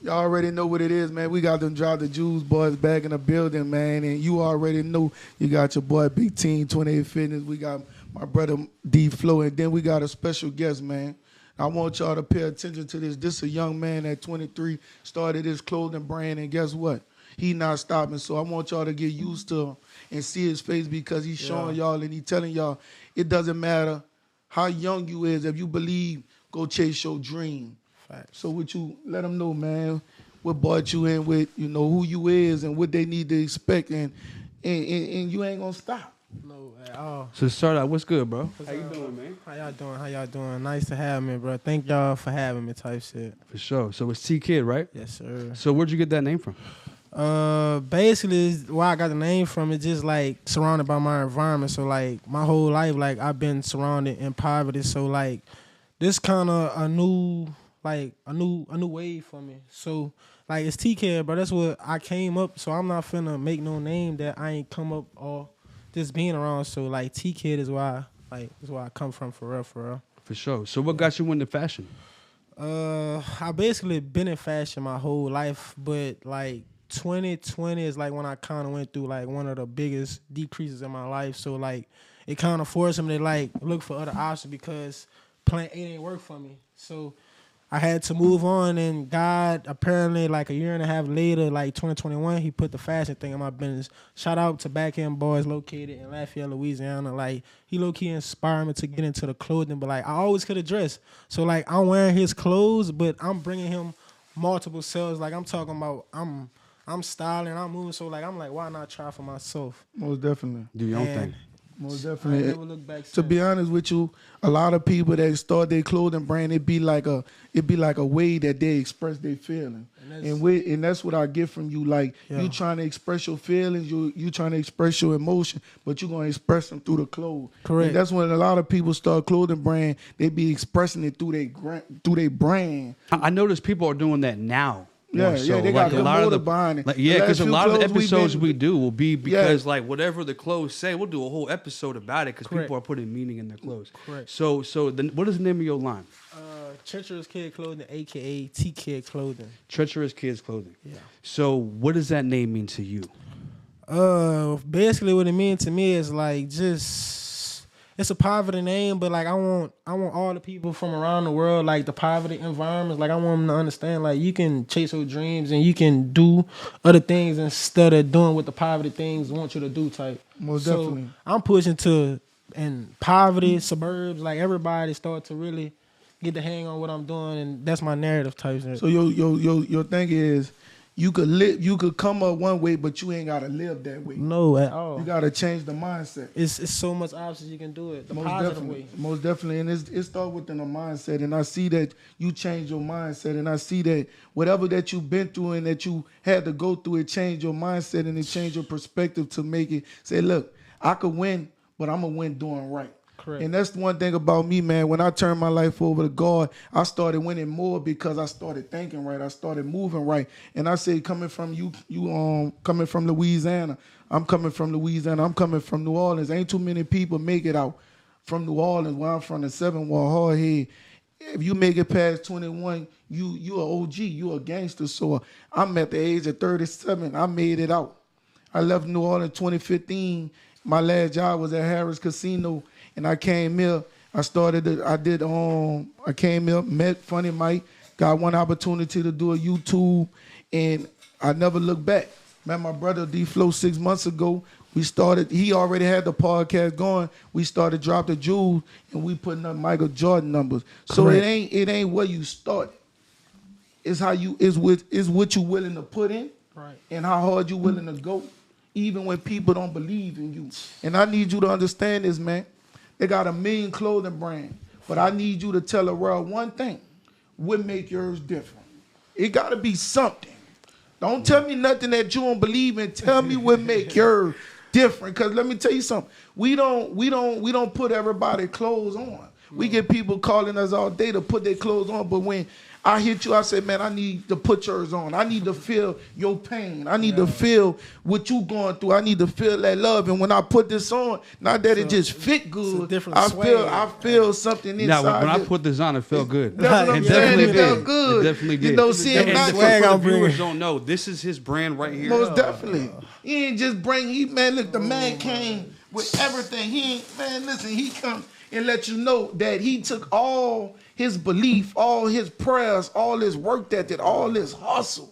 Y'all already know what it is, man. We got them Drop the Jewels boys back in the building, man. And you already know you got your boy Big Team 28 Fitness. We got my brother D Phlo, and then we got a special guest, man. I want y'all to pay attention to this. This is a young man at 23, started his clothing brand, and guess what? He not stopping. So I want y'all to get used to him and see his face because he's showing y'all and he telling y'all it doesn't matter how young you is. If you believe, go chase your dream. So what you let them know, man, what brought you in with, you know, who you is and what they need to expect, and you ain't gonna stop. No at all. So start out, what's good, bro? How you doing, man? How y'all doing? Nice to have me, bro. Thank y'all for having me type shit. For sure. So it's TKid, right? Yes, sir. So where'd you get that name from? Basically where I got the name from is just like surrounded by my environment. So like my whole life, like I've been surrounded in poverty. So like this kind of a new wave for me. So like it's TKid, bro. That's what I came up. So I'm not finna make no name that I ain't come up or just being around. So like TKid is why I come from for real. For sure. So what got you into fashion? I basically been in fashion my whole life, but like 2020 is like when I kind of went through like one of the biggest decreases in my life. So like it kind of forced me to like look for other options because plan A didn't work for me. So I had to move on, and God apparently like a year and a half later, like 2021, he put the fashion thing in my business. Shout out to Back End Boys located in Lafayette, Louisiana. Like he low-key inspired me to get into the clothing, but like I always could have dressed. So like I'm wearing his clothes, but I'm bringing him multiple sales. Like I'm talking about I'm styling, I'm moving. So like I'm like, why not try for myself? Most definitely. Do your own thing. Most definitely. Never look back to be honest with you, a lot of people that start their clothing brand, it be like a way that they express their feelings, and that's what I get from you. Like you trying to express your feelings, you trying to express your emotion, but you gonna express them through the clothes. Correct. And that's when a lot of people start clothing brand. They be expressing it through their brand. I notice people are doing that now. Yeah, so. they got like the motor behind it. Like, yeah, because a lot of the episodes we do will be because like whatever the clothes say, we'll do a whole episode about it because people are putting meaning in their clothes. Correct. So what is the name of your line? Treacherous Kid Clothing, a.k.a. TKid Clothing. Treacherous Kids Clothing. Yeah. So what does that name mean to you? Basically what it means to me is like just it's a poverty name, but like I want all the people from around the world, like the poverty environments, like I want them to understand like you can chase your dreams and you can do other things instead of doing what the poverty things want you to do type. Most definitely. I'm pushing to in poverty, suburbs, like everybody start to really get the hang on what I'm doing, and that's my narrative type. So your thing is you could come up one way, but you ain't gotta live that way. No, at all. You gotta change the mindset. It's so much options you can do it. The positive way. Most definitely, and it starts within a mindset. And I see that you change your mindset, and I see that whatever that you've been through and that you had to go through, it changed your mindset and it changed your perspective to make it say, look, I could win, but I'm gonna win doing right. Correct. And that's the one thing about me, man. When I turned my life over to God, I started winning more because I started thinking right. I started moving right. And I say, coming from you coming from Louisiana. I'm coming from Louisiana. I'm coming from New Orleans. Ain't too many people make it out from New Orleans. Where I'm from, the 7 Wall Hardhead. If you make it past 21, you an OG. You a gangster. So I'm at the age of 37. I made it out. I left New Orleans 2015. My last job was at Harris Casino. And I came here, I came here, met Funny Mike, got one opportunity to do a YouTube, and I never looked back. Met my brother D Phlo 6 months ago. He already had the podcast going. We started Drop the Jewels, and we putting up Michael Jordan numbers. So it ain't where you started. It's what you willing to put in, right, and how hard you willing to go, even when people don't believe in you. And I need you to understand this, man. They got 1 million clothing brands, but I need you to tell the world one thing. What make yours different? It got to be something. Don't tell me nothing that you don't believe in. Tell me what make yours different. Because let me tell you something. We don't put everybody clothes on. We get people calling us all day to put their clothes on, but when I hit you, I say, man, I need to put yours on. I need to feel your pain. I need to feel what you going through. I need to feel that love. And when I put this on, not that it just fit good, I feel something inside. Now, when I put this on, it felt good. That's what I'm saying. It felt good. It definitely did. You know, seeing and not swag the viewers don't know, this is his brand right here. Most definitely. He ain't just man, look, the man came with everything. He come and let you know that he took all his belief, all his prayers, all his work ethic, all his hustle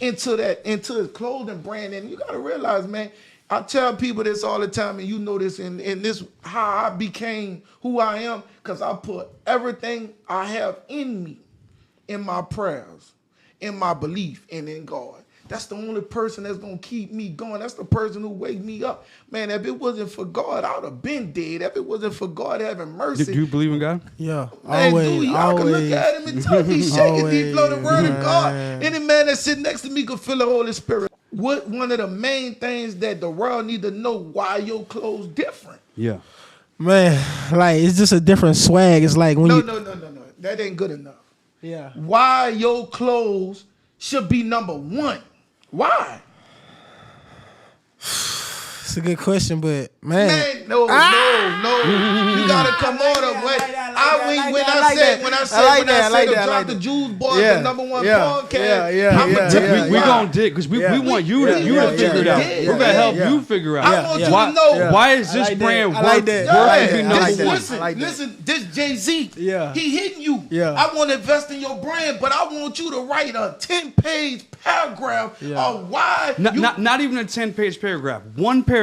into his clothing brand. And you gotta realize, man, I tell people this all the time, and you know this, and this how I became who I am, because I put everything I have in me, in my prayers, in my belief, and in God. That's the only person that's going to keep me going. That's the person who wake me up. Man, if it wasn't for God, I would have been dead. If it wasn't for God having mercy. Do you believe in God? Yeah. Man, y'all can look at him and talk. He's shaking D Phlo, the word of God. Any man that sit next to me can feel the Holy Spirit. What one of the main things that the world need to know why your clothes different? Yeah. Man, like, it's just a different swag. It's like when No. That ain't good enough. Yeah. Why your clothes should be number one? Why? It's a good question, but man, no. You gotta come on. When I say to drop the Jews boys, the number one podcast, I'm gonna tell you we gonna dig because we want you to figure it out. We're gonna help you figure out. I want you to know why is this brand worth to be number one. Listen, this Jay-Z, he hitting you. Yeah. I want to invest in your brand, but I want you to write a 10-page paragraph of why. Not even a 10-page paragraph. One paragraph.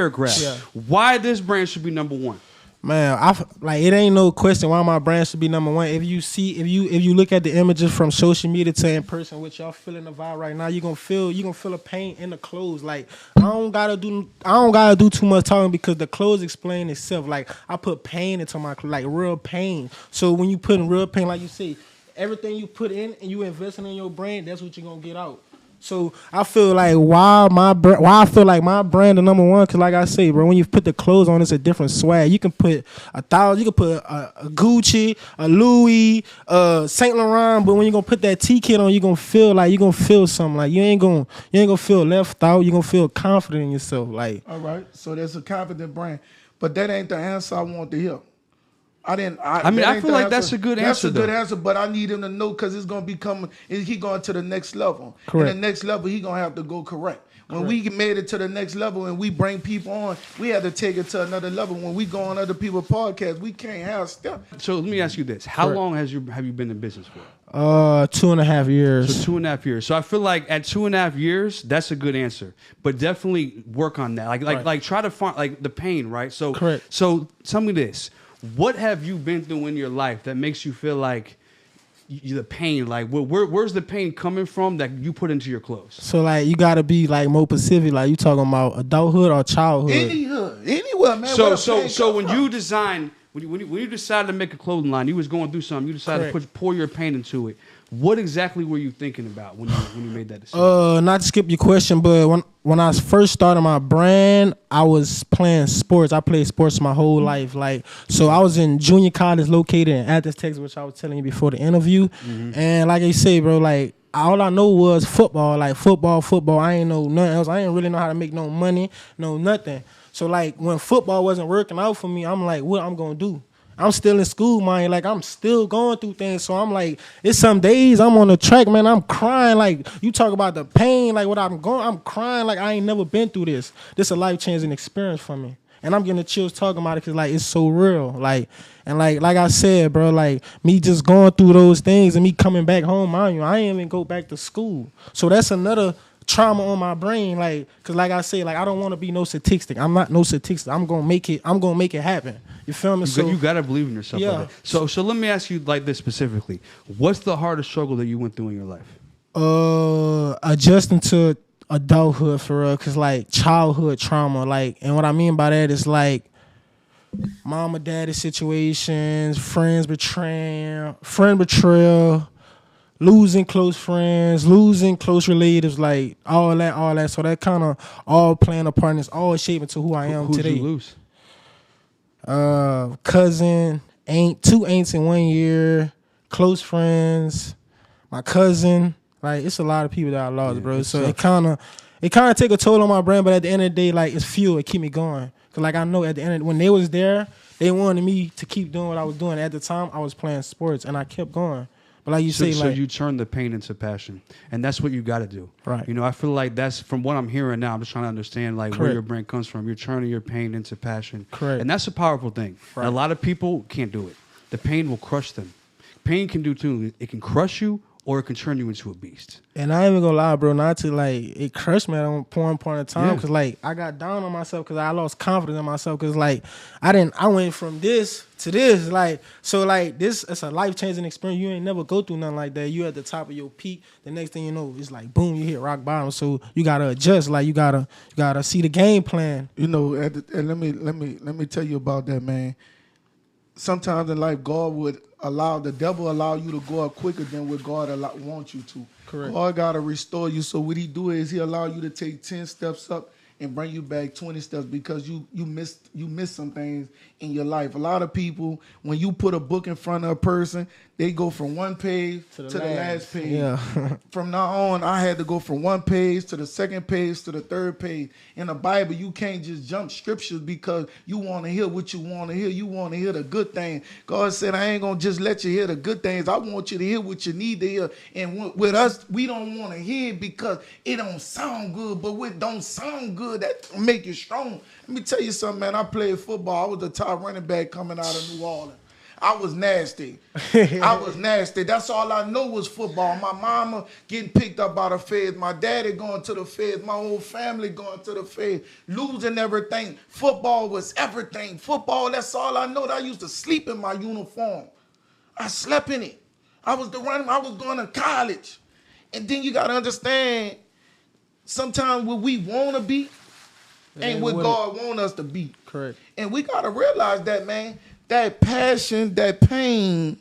Why this brand should be number one. Man, it ain't no question why my brand should be number one. If you look at the images from social media to in person, what y'all feeling the vibe right now, you gonna feel a pain in the clothes. Like I don't gotta do too much talking because the clothes explain itself. Like I put pain into my clothes, like real pain. So when you put in real pain, like you say, everything you put in and you investing in your brand, that's what you're gonna get out. So I feel like why I feel like my brand the number one, cause like I say, bro, when you put the clothes on, it's a different swag. You can put $1,000, you can put a Gucci, a Louis, Saint Laurent, but when you gonna put that TKid on, you gonna feel something. Like you ain't gonna feel left out. You gonna feel confident in yourself. Like all right, so that's a confident brand, but that ain't the answer I want to hear. I feel like that's a good answer. That's a good answer, but I need him to know because it's gonna become. He going to the next level. Correct. And the next level, he gonna have to go correct. When we made it to the next level and we bring people on, we have to take it to another level. When we go on other people's podcasts, we can't have stuff. So let me ask you this: how long have you been in business for? 2.5 years. So 2.5 years. So I feel like at 2.5 years, that's a good answer. But definitely work on that. Like try to find like the pain, right? So correct. So tell me this. What have you been through in your life that makes you feel like the pain? Like, where's the pain coming from that you put into your clothes? So, like, you got to be, like, more specific. Like, you talking about adulthood or childhood? Any hood. Anywhere, man. So when you design, when you decided to make a clothing line, you was going through something, you decided to pour your pain into it. What exactly were you thinking about when you made that decision? Not to skip your question, but when I first started my brand, I was playing sports. I played sports my whole life. Like, so I was in junior college located in Athens, Texas, which I was telling you before the interview. Mm-hmm. And like I say, bro, like all I know was football. Like football. I ain't know nothing else. I ain't really know how to make no money, no nothing. So like when football wasn't working out for me, I'm like, what I'm gonna do? I'm still in school, man. Like, I'm still going through things. So I'm like, it's some days I'm on the track, man. I'm crying. Like, you talk about the pain, like what I'm crying. Like, I ain't never been through this. This is a life-changing experience for me. And I'm getting the chills talking about it because, like, it's so real. Like, and like I said, bro, like, me just going through those things and me coming back home, I ain't even go back to school. So that's another trauma on my brain, like, cause like I say, like I don't want to be no statistic. I'm not no statistic. I'm gonna make it happen. You feel me? You gotta believe in yourself. Yeah. Like that. So let me ask you like this specifically. What's the hardest struggle that you went through in your life? Adjusting to adulthood for real, cause like childhood trauma, like, and what I mean by that is like mama daddy situations, friend betrayal, losing close friends, losing close relatives, like all that. So that kind of all playing a part and it's all shaping to who I am today. Who'd you lose? Cousin, two ain'ts in 1 year, close friends, my cousin. Like, it's a lot of people that I lost, bro. So it kind of take a toll on my brain, but at the end of the day, like, it's fuel. It keep me going. Cause like I know at the end when they was there, they wanted me to keep doing what I was doing. At the time, I was playing sports, and I kept going. But like you say, so you turn the pain into passion, and that's what you got to do. Right. You know, I feel like that's from what I'm hearing now. I'm just trying to understand like where your brain comes from. You're turning your pain into passion. Correct. And that's a powerful thing. Right. And a lot of people can't do it. The pain will crush them. Pain can do two. It can crush you, or it can turn you into a beast. And I ain't even gonna lie, bro. Not to like it crushed me at one point in time, because like I got down on myself because I lost confidence in myself, because like I went from this to this, like so like this. It's a life changing experience. You ain't never go through nothing like that. You at the top of your peak. The next thing you know, it's like boom, you hit rock bottom. So you gotta adjust. Like you gotta see the game plan. You know, and let me tell you about that, man. Sometimes in life, God would the devil allow you to go up quicker than what God wants you to. Correct. God got to restore you. So what he do is he allow you to take 10 steps up and bring you back 20 steps, because you missed some things in your life. A lot of people, when you put a book in front of a person, they go from one page to the last page. Yeah. From now on, I had to go from one page to the second page to the third page. In the Bible, you can't just jump scriptures because you want to hear what you want to hear. You want to hear the good thing. God said, I ain't going to just let you hear the good things. I want you to hear what you need to hear. And with us, we don't want to hear it because it don't sound good. But what don't sound good, that make you strong. Let me tell you something, man. I played football. I was the top running back coming out of New Orleans. I was nasty. That's all I know was football. My mama getting picked up by the feds. My daddy going to the feds. My whole family going to the feds. Losing everything. Football was everything. Football, that's all I know. I used to sleep in my uniform. I slept in it. I was going to college. And then you got to understand, sometimes what we want to be ain't what God want us to be. Correct. And we got to realize that, man. That passion, that pain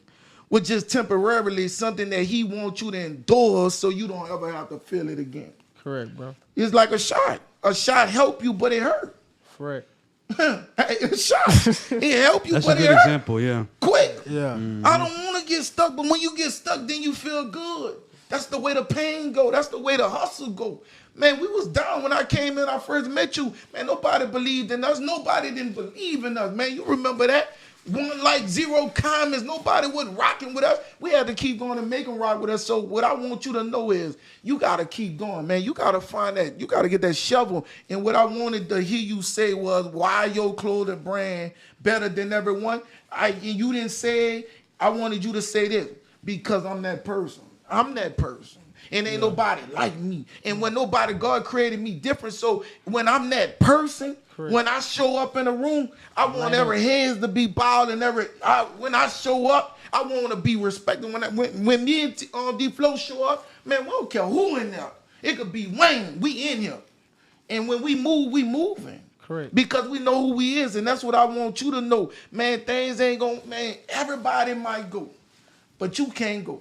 was just temporarily something that he wants you to endure so you don't ever have to feel it again. Correct, bro. It's like a shot. A shot help you, but it hurt. Correct. A shot. It help you, That's but a it good hurt. example, yeah. Quick. Yeah. I don't want to get stuck, but when you get stuck, then you feel good. That's the way the pain go. That's the way the hustle go. Man, we was down when I came in. I first met you. Man, nobody believed in us. Nobody didn't believe in us. Man, you remember that? One like, zero comments. Nobody was rocking with us. We had to keep going and make them rock with us. So what I want you to know is you got to keep going, man. You got to find that. You got to get that shovel. And what I wanted to hear you say was, why your clothing brand better than everyone? You didn't say it. I wanted you to say this, because I'm that person. I'm that person. And ain't nobody like me. And when God created me different. So when I'm that person, when I show up in a room, I want every heads to be bowed, and when I show up, I want to be respected. When me and D Phlo show up, man, we don't care who in there. It could be Wayne. We in here. And when we move, we moving. Correct. Because we know who we is. And that's what I want you to know. Man, things ain't going to, man, everybody might go. But you can't go.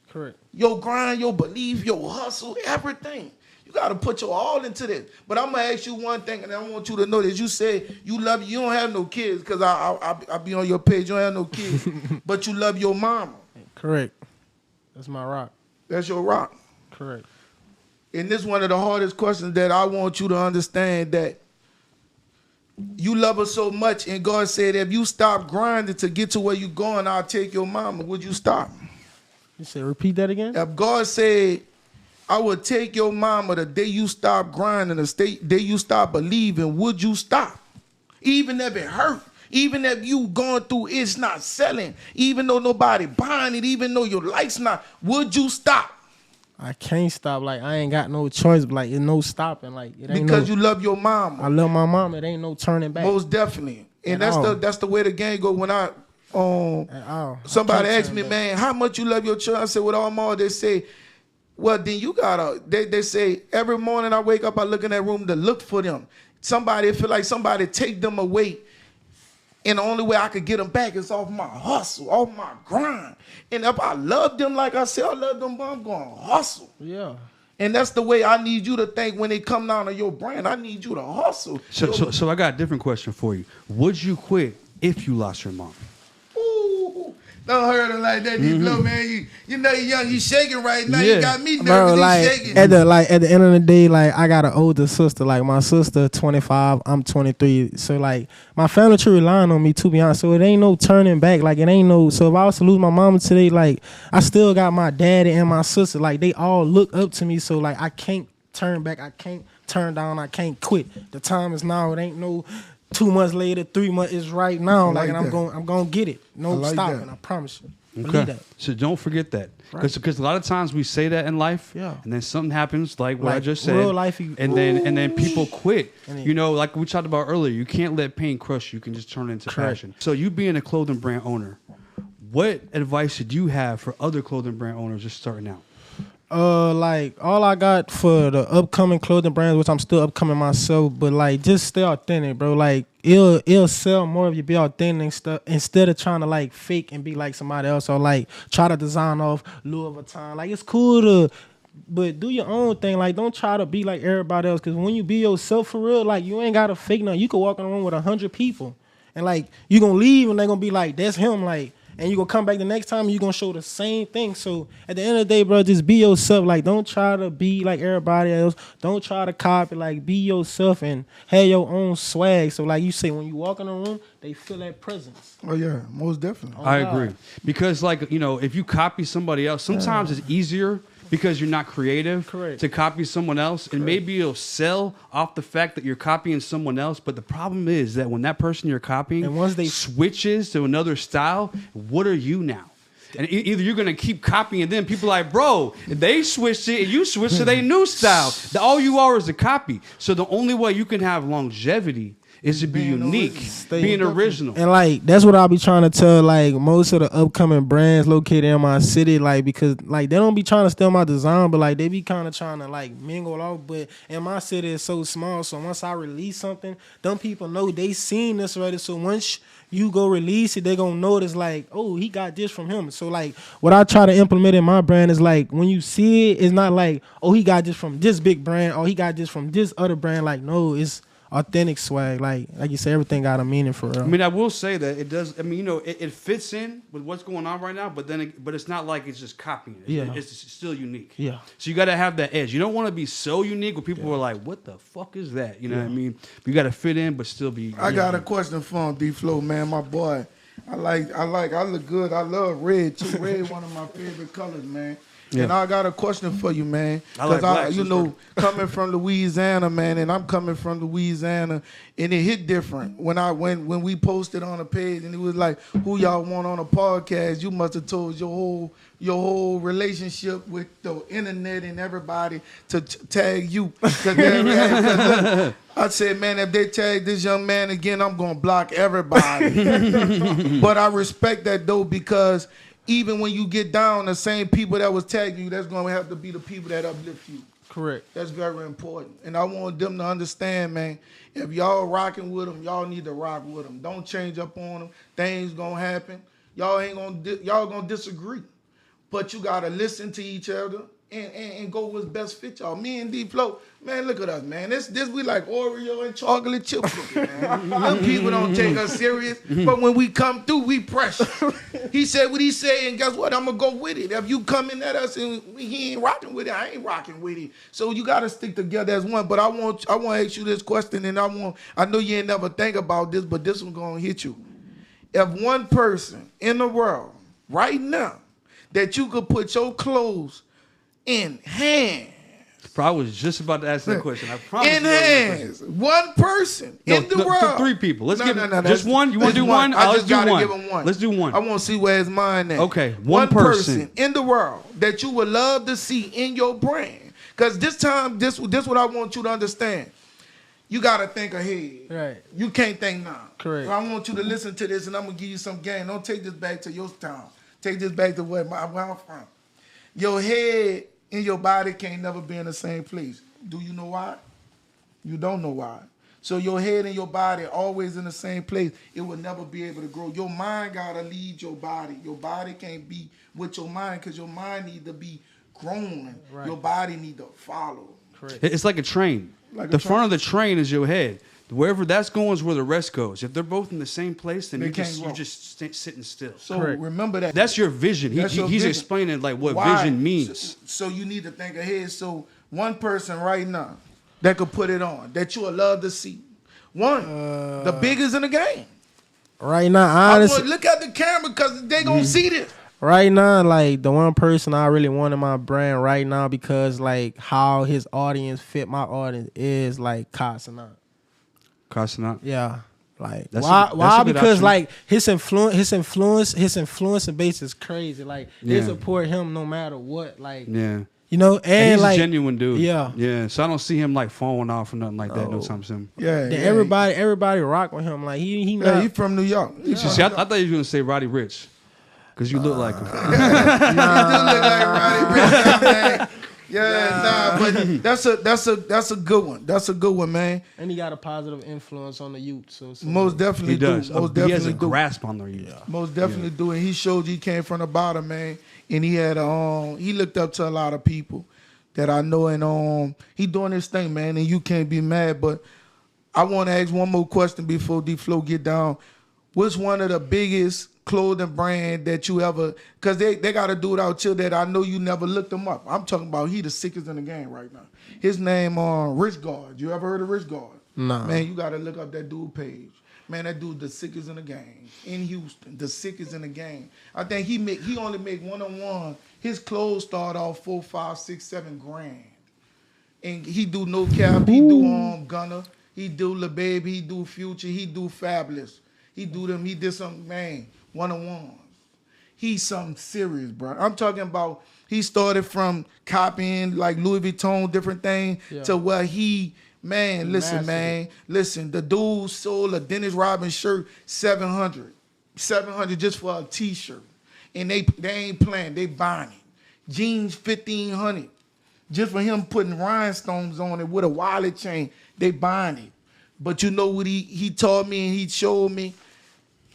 Correct. Your grind, your belief, your hustle, everything. You got to put your all into this. But I'm going to ask you one thing, and I want you to know that you said you don't have no kids, because I be on your page, you don't have no kids, but you love your mama. Correct. That's my rock. That's your rock. Correct. And this is one of the hardest questions that I want you to understand, that you love her so much, and God said, if you stop grinding to get to where you're going, I'll take your mama. Would you stop? You said repeat that again? If God said, I would take your mama the day you stop grinding, the day you stop believing, would you stop? Even if it hurt, even if you going through it's not selling, even though nobody buying it, even though your life's not, would you stop? I can't stop. Like, I ain't got no choice, but like, it's no stopping. Like, it ain't because you love your mama. I love my mama. It ain't no turning back. Most definitely. And that's the way the game go. When somebody asked me, man, how much you love your children? I said, with all more, they say, well, then you gotta, they say, every morning I wake up, I look in that room to look for them. Somebody feel like somebody take them away. And the only way I could get them back is off my hustle, off my grind. And if I love them, like I said, I love them, but I'm going to hustle. Yeah. And that's the way I need you to think when it come down to your brand. I need you to hustle. So I got a different question for you. Would you quit if you lost your mom? Ooh. Don't hurt him like that, D Phlo, man. You know you young, you shaking right now. Yeah. You got me nervous. Bro, You like shaking. at the end of the day, like I got an older sister. Like my sister 25, I'm 23. So like my family tree relying on me, to be honest. So it ain't no turning back. Like it ain't no. So if I was to lose my mama today, like I still got my daddy and my sister. Like they all look up to me. So like I can't turn back. I can't turn down. I can't quit. The time is now. It ain't no 2 months later, 3 months. It's right now. I like and that. I'm gonna get it. No like stopping. that. I promise you. Okay. Believe that. So don't forget that. Right. Because a lot of times we say that in life, Yeah. and then something happens, like what I Like, just said, real life, and then people quit. And then- You know, like we talked about earlier, you can't let pain crush you. You can just turn it into Correct. passion. So you being a clothing brand owner, what advice should you have for other clothing brand owners just starting out? Like all I got for the upcoming clothing brands, which I'm still upcoming myself, but like just stay authentic, bro. Like it'll sell more if you be authentic and stuff instead of trying to like fake and be like somebody else or like try to design off Louis Vuitton. Like it's cool to, but do your own thing. Like don't try to be like everybody else. Cause when you be yourself for real, like you ain't gotta fake nothing. You could walk in a room with 100 people, and like you gonna leave and they gonna be like, that's him. Like. And you gonna come back the next time and you gonna show the same thing. So at the end of the day, bro, just be yourself. Like don't try to be like everybody else. Don't try to copy. Like be yourself and have your own swag. So like you say, when you walk in a room, they feel that presence. Oh yeah, most definitely. Oh, I God. agree. Because like, you know, if you copy somebody else, sometimes it's easier because you're not creative Correct. to copy someone else. And maybe it'll sell off the fact that you're copying someone else. But the problem is that when that person you're copying And once they switches to another style, what are you now? And either you're going to keep copying them. People are like, bro, they switched it and you switched to their new style. All you are is a copy. So the only way you can have longevity is to be unique, being original. And like that's what I'll be trying to tell like most of the upcoming brands located in my city, like because like they don't be trying to steal my design, but like they be kind of trying to like mingle off. But in my city it's so small, so once I release something, them people know they seen this already. So once you go release it, they gonna notice like, oh, he got this from him. So like what I try to implement in my brand is like when you see it, it's not like, oh, he got this from this big brand, or he got this from this other brand. Like no, it's authentic swag. Like you said, everything got a meaning for real. I mean, I will say that it does. I mean, you know, it fits in with what's going on right now, but but it's not like it's just copying it. Yeah. It's still unique. Yeah. So you got to have that edge. You don't want to be so unique where people are like, what the fuck is that? You know what I mean? You got to fit in, but still be. I got a question for him, D Phlo, man, my boy. I look good. I love red too. Red, one of my favorite colors, man. Yeah. And I got a question for you, man. I like Because black, you know, coming from Louisiana, man, and I'm coming from Louisiana, and it hit different. When we posted on a page, and it was like, who y'all want on a podcast? You must have told your whole relationship with the internet and everybody to tag you. 'Cause look, I said, man, if they tag this young man again, I'm gonna block everybody. But I respect that though, because even when you get down, the same people that was tagging you, that's going to have to be the people that uplift you. Correct. That's very important. And I want them to understand, man, if y'all rocking with them, y'all need to rock with them. Don't change up on them. Things going to happen. Y'all going to disagree. But you got to listen to each other and go what's best fit y'all. Me and D Phlo, man, look at us, man. This we like Oreo and chocolate chip cookie, man. Them people don't take us serious, but when we come through, we pressure. He said what he said, and guess what? I'm gonna go with it. If you coming at us and he ain't rocking with it, I ain't rocking with it. So you gotta stick together as one. But I want to ask you this question, and I know you ain't never think about this, but this one gonna hit you. If one person in the world right now that you could put your clothes in hands. I was just about to ask that question. I promise. In hands. One person in the world. Three people. Let's give no, just one. You want to do one? I Let's just do gotta one. give him one. Let's do one. I want to see where his mind at. Okay, one person in the world that you would love to see in your brand. Because this time, this what I want you to understand. You got to think ahead. Right. You can't think now. Correct. So I want you to listen to this, and I'm going to give you some game. Don't take this back to your town. Take this back to where I'm from. Your head and your body can't never be in the same place. Do you know why? You don't know why. So your head and your body always in the same place. It will never be able to grow. Your mind got to lead your body. Your body can't be with your mind because your mind need to be grown. Right. Your body need to follow. Correct. It's like a train. The front of the train is your head. Wherever that's going is where the rest goes. If they're both in the same place, then you're just sitting still. So remember that. That's your vision. He's explaining like what vision means. So you need to think ahead. So one person right now that could put it on, that you would love to see. One, the biggest in the game. Right now, honestly, look at the camera because they gonna see this. Right now, like the one person I really want in my brand right now because like how his audience fit my audience is like Casanat. Casanat? Yeah. Like that's why? Because like his influence base is crazy. Like they support him no matter what. Like you know, and he's like a genuine dude. Yeah. So I don't see him like falling off or nothing like that no time soon. Everybody rock with him. Like he from New York. See, I thought you were gonna say Roddy Ricch. Because you look like him. You do look like Roddy Ricch, man. But that's a good one. That's a good one, man. And he got a positive influence on the youth. So most definitely he does. Most he definitely has a grasp on the youth. Yeah. Most definitely do. And he showed you he came from the bottom, man. And he had he looked up to a lot of people that I know, and he doing his thing, man. And you can't be mad. But I want to ask one more question before D Phlo get down. What's one of the biggest clothing brand that you ever, because they got a dude out here that I know you never looked him up. I'm talking about he the sickest in the game right now. His name Rich Guard. You ever heard of Rich Guard? No. Man, you got to look up that dude page. Man, that dude the sickest in the game. In Houston, the sickest in the game. I think he only make one-on-one. His clothes start off $4, $5, $6, $7 grand. And he do No Cap, he do Gunna, he do Lil Baby, he do Future, he do Fabulous. He did something, man, one-on-ones. He's something serious, bro. I'm talking about he started from copying like Louis Vuitton, different things, to where listen, the dude sold a Dennis Rodman shirt, $700 just for a t-shirt. And they ain't playing, they buying it. Jeans, $1,500. Just for him putting rhinestones on it with a wallet chain, they buying it. But you know what he taught me and he showed me?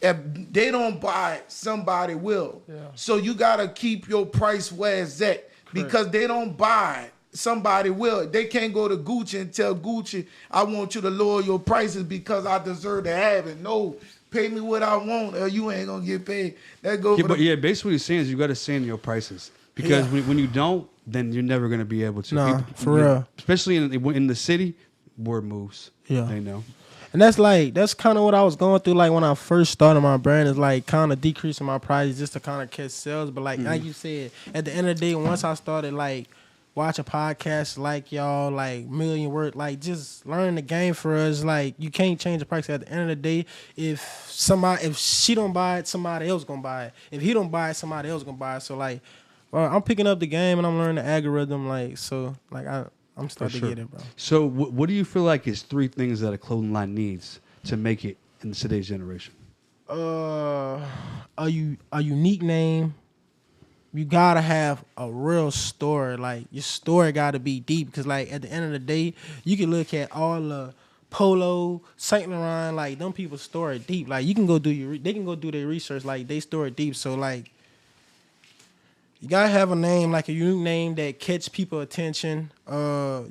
If they don't buy it, somebody will. Yeah. So you got to keep your price where it's at. Because they don't buy it, somebody will. They can't go to Gucci and tell Gucci, I want you to lower your prices because I deserve to have it. No, pay me what I want or you ain't going to get paid. Basically what he's saying is you got to stand your prices. Because when you don't, then you're never going to be able to. Nah, for real. Especially in the city, word moves. Yeah. They know. And that's kind of what I was going through. Like when I first started my brand, is like kind of decreasing my prices just to kind of catch sales. But like you said, at the end of the day, once I started like watching podcasts like y'all, like Million Word, like just learning the game for us. Like you can't change the price. At the end of the day, if she don't buy it, somebody else gonna buy it. If he don't buy it, somebody else gonna buy it. So like, well, I'm picking up the game and I'm learning the algorithm. Like so, like I'm starting to get it, bro. So what do you feel like is 3 things that a clothing line needs to make it in today's generation? A unique name. You gotta have a real story. Like your story gotta be deep. Because like at the end of the day, you can look at all the Polo, Saint Laurent, like them people's story deep. Like you can go they can go do their research. Like they story deep. So like, you gotta have a name, like a unique name that catch people attention. I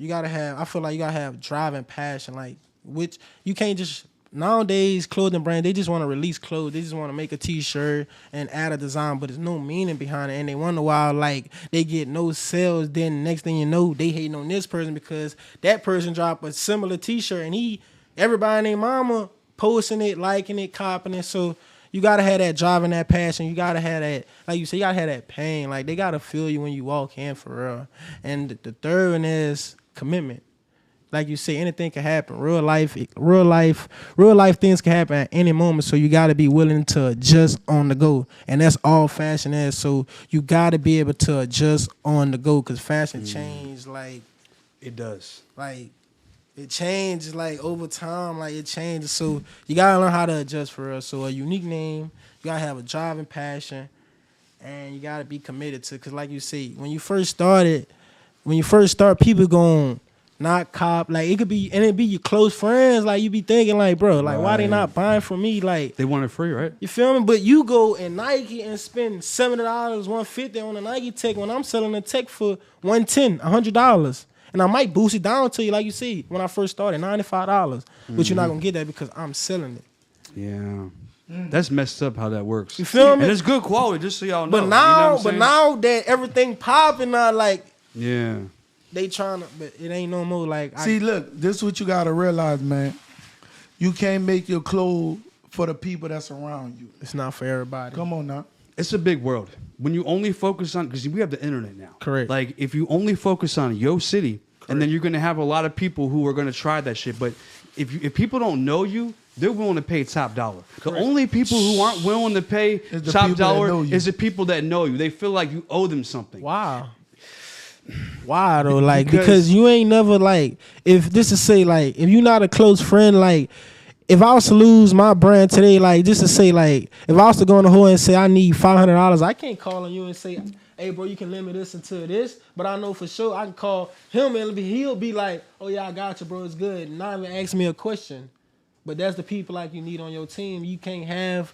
feel like you gotta have drive and passion, like which you can't just nowadays clothing brand, they just want to release clothes. They just want to make a t-shirt and add a design, but there's no meaning behind it. And they wonder why like they get no sales. Then next thing you know, they hating on this person because that person dropped a similar t-shirt and everybody and their mama posting it, liking it, copying it. So you gotta have that drive and that passion. You gotta have that, like you say, you gotta have that pain. Like they gotta feel you when you walk in for real. And the third one is commitment. Like you say, anything can happen. Real life things can happen at any moment. So you gotta be willing to adjust on the go. And that's all fashion is. So you gotta be able to adjust on the go because fashion changes like it does. Like it changes like over time, like it changes. So you gotta learn how to adjust for us. So a unique name, you gotta have a drive and passion, and you gotta be committed to. Cause like you say, when you first start, people gon' not cop. Like it could be, and it be your close friends. Like you be thinking like, bro, like why they not buying from me? Like they want it free, right? You feel me? But you go in Nike and spend $70, $150 on a Nike tech when I'm selling a tech for $110, $100. And And I might boost it down to you, like you see, when I first started, $95. But you're not gonna get that because I'm selling it. Yeah. That's messed up how that works. You feel me? And it's good quality, just so y'all know. But you know now, what I'm saying? now that everything popping, like Yeah. they trying to, but it ain't no more like. See, look, this is what you gotta realize, man. You can't make your clothes for the people that's around you. It's not for everybody. Come on now. It's a big world. When you only focus on, because we have the internet now. Correct. Like, if you only focus on your city, and then you're going to have a lot of people who are going to try that shit. But if people don't know you, they're willing to pay top dollar. The only people who aren't willing to pay top dollar is the people that know you. They feel like you owe them something. Wow. Why though? Like because you ain't never like if this is say like if you're not a close friend, like if I was to lose my brand today, like just to say like if I was to go in the hole and say I need $500, I can't call on you and say, hey bro, you can lend me this until this. But I know for sure I can call him and he'll be like, oh yeah, I got you, bro, it's good. Not even ask me a question. But that's the people like you need on your team. You can't have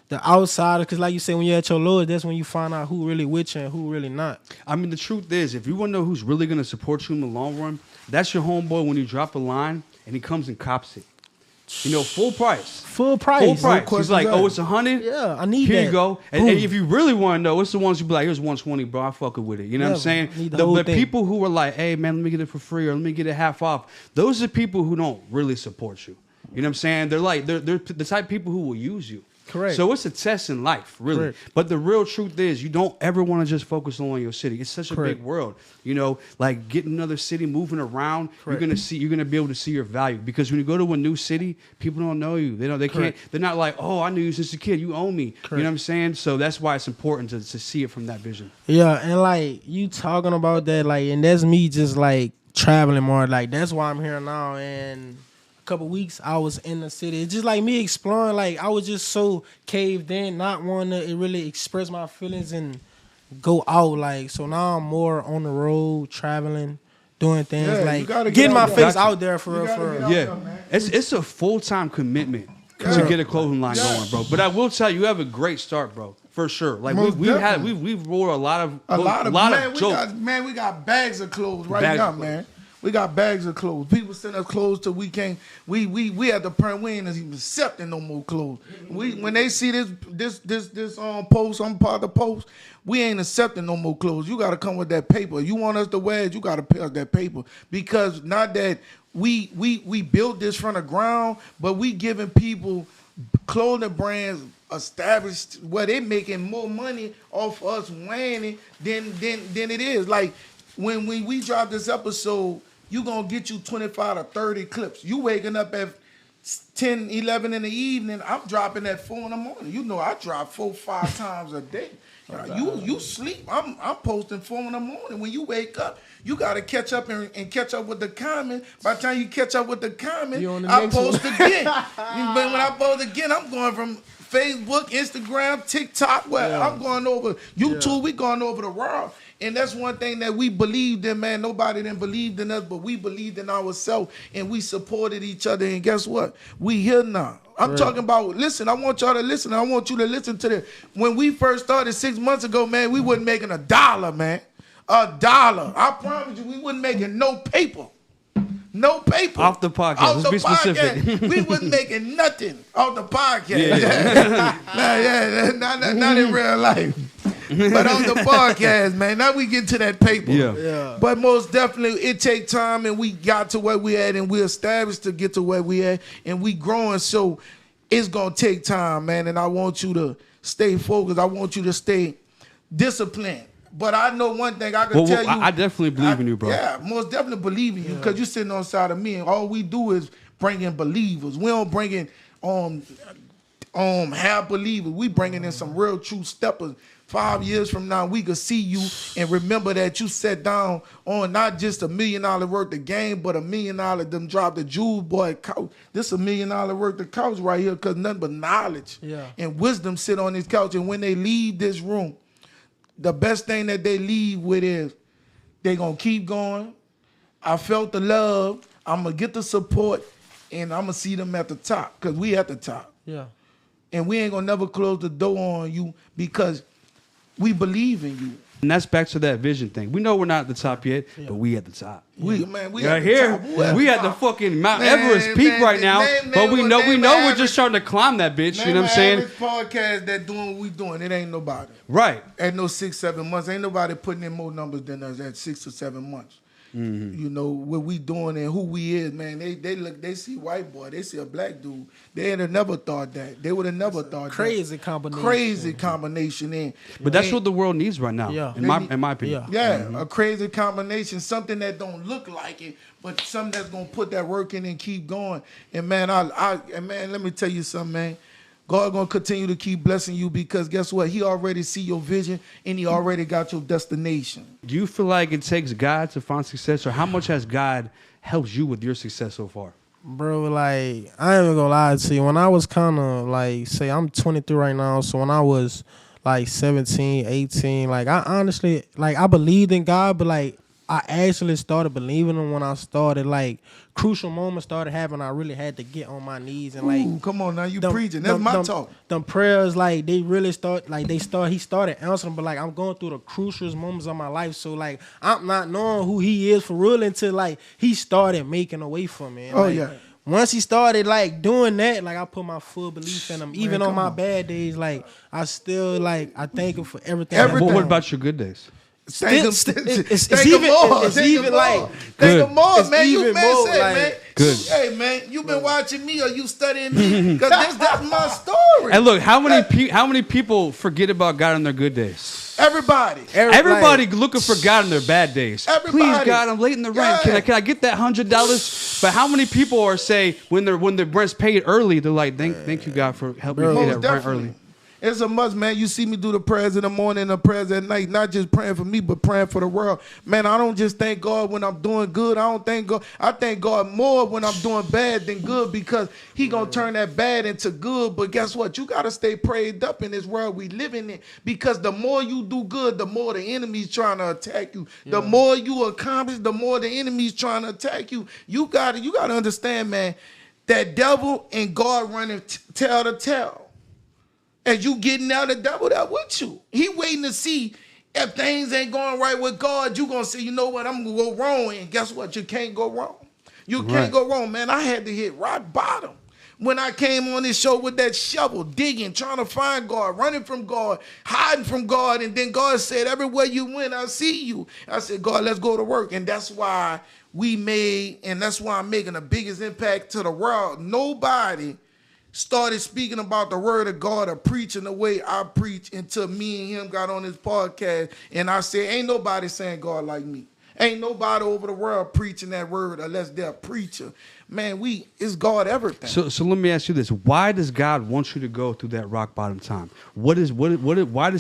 the outsiders, because like you say, when you're at your lowest, that's when you find out who really with you and who really not. I mean, the truth is, if you want to know who's really going to support you in the long run, that's your homeboy when you drop a line and he comes and cops it. You know, full price. Full price. Full price. He's like, oh, it's 100? Yeah, I need Here that. you go. And if you really want to know, it's the ones who be like, here's 120, bro. I fucking with it. You know what I'm saying? The people who are like, hey, man, let me get it for free or let me get it half off. Those are people who don't really support you. You know what I'm saying? They're like, they're the type of people who will use you. Correct. So it's a test in life, really. Correct. But the real truth is, you don't ever want to just focus on your city. It's such a big world. You know, like getting another city, moving around. Correct. You're gonna be able to see your value, because when you go to a new city, people don't know you. They can't. They're not like, oh, I knew you since a kid. You owe me. Correct. You know what I'm saying? So that's why it's important to see it from that vision. Yeah, and like you talking about that, like, and that's me just like traveling more. Like that's why I'm here now. And couple weeks I was in the city. It's just like me exploring. Like I was just so caved in, not wanting to really express my feelings and go out. Like so now I'm more on the road, traveling, doing things like getting my face out there for real. Yeah, it's a full-time commitment to get a clothing line going, bro. But I will tell you, you have a great start, bro. For sure. Like we've wore a lot of jokes. We got bags of clothes now, man. We got bags of clothes. People send us clothes till we can't. We at the point we ain't even accepting no more clothes. When they see this post, I'm part of the post. We ain't accepting no more clothes. You got to come with that paper. You want us to wear it, you got to pay us that paper, because not that we built this from the ground, but we giving people clothing brands established where they making more money off us wearing it than it is. Like when we drop this episode, you gonna get you 25 to 30 clips. You waking up at 10, 11 in the evening, I'm dropping at 4 in the morning. You know I drop 4, 5 times a day. You sleep, I'm posting 4 in the morning. When you wake up, you gotta catch up and catch up with the comment. By the time you catch up with the comment, I post again. But when I post again, I'm going from Facebook, Instagram, TikTok, I'm going over YouTube, we going over the world. And that's one thing that we believed in, man. Nobody didn't believe in us, but we believed in ourselves, and we supported each other. And guess what? We here now. I'm talking about, listen, I want y'all to listen. I want you to listen to this. When we first started 6 months ago, man, we wasn't making $1, man. $1. I promise you, we wasn't making no paper. No paper. Off the podcast. Let's be specific. We wasn't making nothing off the podcast. Not in real life. But on the podcast, man, now we get to that paper. Yeah. But most definitely, it take time, and we got to where we at, and we established to get to where we at, and we growing. So it's gonna take time, man. And I want you to stay focused. I want you to stay disciplined. But I know one thing I can tell you. I definitely believe in you, bro. Yeah, most definitely believe in you, because you're sitting on the side of me, and all we do is bring in believers. We don't bring in half believers. We bringing in some real true steppers. 5 years from now, we could see you and remember that you sat down on not just $1 million worth of game, but $1 million them drop the Jewel Boy couch. This $1 million worth of couch right here, because nothing but knowledge and wisdom sit on this couch. And when they leave this room, the best thing that they leave with is they gonna keep going. I felt the love. I'm gonna get the support, and I'm gonna see them at the top, because we at the top. Yeah. And we ain't gonna never close the door on you, because we believe in you. And that's back to that vision thing. We know we're not at the top yet, but we at the top. We right here. We at the fucking Mount Everest peak right now. But we know we're just starting to climb that bitch. You know what I'm saying? Podcast that doing what we doing. It ain't nobody. Right. At no 6-7 months. Ain't nobody putting in more numbers than us at 6 or 7 months. Mm-hmm. You know what we doing and who we is, man. They look, they see white boy, they see a black dude. They would have never thought that. They would have never thought crazy that. combination. Crazy combination. But that's what the world needs right now. Yeah. In my opinion. Yeah, a crazy combination, something that don't look like it, but something that's gonna put that work in and keep going. And man, man, let me tell you something, man. God gonna continue to keep blessing you because guess what? He already see your vision and he already got your destination. Do you feel like it takes God to find success, or how much has God helped you with your success so far? Bro, like, I ain't even gonna lie to you. When I was kind of like, say I'm 23 right now, so when I was like 17, 18, like I honestly, like I believed in God, but like I actually started believing him when I started, like, crucial moments started happening. I really had to get on my knees and, like... Ooh, come on now, you preaching. That's my talk. Them prayers, like, they really start... Like, he started answering, but, like, I'm going through the crucial moments of my life. So, like, I'm not knowing who he is for real until, like, he started making a way for me. And, oh, like, yeah. Once he started, like, doing that, like, I put my full belief in him. Even on my bad days, like, I still, like, I thank him for everything. Well, what about your good days? It's even like think of more, man. You man said, like, man. Good. Hey, man, you been watching me or you studying me? Because that's my story. And look, how many people forget about God on their good days? Everybody like, looking for God on their bad days. Everybody. Please, God, I'm late in the rent. Can I get that $100? But how many people are say when the rent's paid early, they're like, thank you, God, for helping me pay that rent early. It's a must, man. You see me do the prayers in the morning and the prayers at night, not just praying for me, but praying for the world. Man, I don't just thank God when I'm doing good. I don't thank God. I thank God more when I'm doing bad than good because he going to turn that bad into good. But guess what? You got to stay prayed up in this world we living in because the more you do good, the more the enemy's trying to attack you. Yeah. The more you accomplish, the more the enemy's trying to attack you. You got to understand, man, that devil and God running tail to tail. As you getting out, the devil there with you. He waiting to see if things ain't going right with God. You going to say, you know what, I'm going to go wrong. And guess what? You can't go wrong. You can't go wrong, man. I had to hit rock bottom. When I came on this show with that shovel, digging, trying to find God, running from God, hiding from God. And then God said, everywhere you went, I see you. I said, God, let's go to work. And that's why that's why I'm making the biggest impact to the world. Nobody started speaking about the word of God or preaching the way I preach until me and him got on this podcast. And I said, ain't nobody saying God like me. Ain't nobody over the world preaching that word unless they're a preacher. Man, it's God everything. So let me ask you this. Why does God want you to go through that rock bottom time? Why does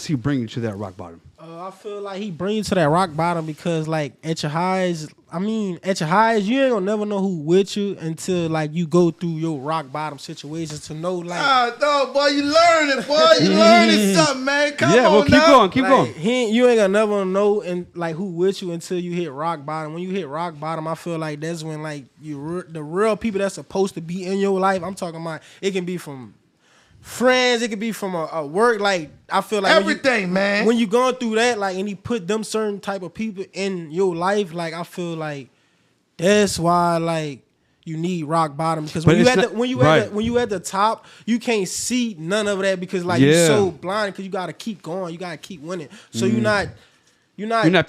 he bring you to that rock bottom? I feel like he brings you to that rock bottom because, like, at your highs, you ain't gonna never know who with you until, like, you go through your rock bottom situations to know, like... no, boy, you learning, boy. You learning something, man. Come on now. Keep going. You ain't gonna never know, and like, who with you until you hit rock bottom. When you hit rock bottom, I feel like that's when, like, the real people that's supposed to be in your life, I'm talking about, it can be from... friends, it could be from a work, like, I feel like everything, man. When you going through that, like, and he put them certain type of people in your life, like, I feel like that's why, like, you need rock bottom because when you at the top, you can't see none of that because, like, you're so blind because you gotta keep going, you gotta keep winning. So you're not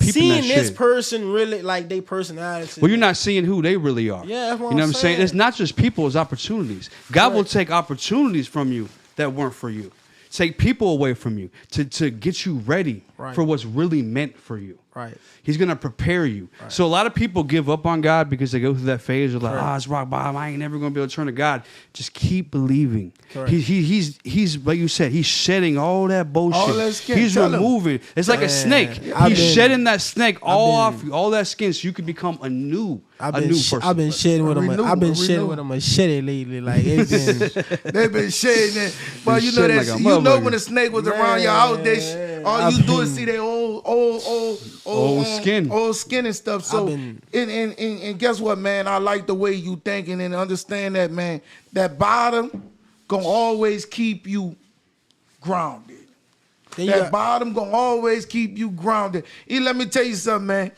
seeing this person really, like, they personality. Well, you're not seeing who they really are. Yeah, that's what you know I'm what I'm saying? It's not just people, it's opportunities. God will take opportunities from you that weren't for you. Take people away from you to get you ready for what's really meant for you. Right. He's going to prepare you. Right. So a lot of people give up on God because they go through that phase of like, it's rock bottom. I ain't never going to be able to turn to God. Just keep believing. He's like you said, he's shedding all that bullshit. All that skin. He's removing. It's like a snake. He's shedding that snake off you, all that skin, so you can become a new person. I've been shedding with a machete lately. Like, it's been they've been shedding it. But you know that you know when the snake was around your house, all you do is see their old skin and stuff. So and guess what, man? I like the way you thinking and understand that, man. That bottom gonna always keep you grounded. That bottom gonna always keep you grounded. Let me tell you something, man.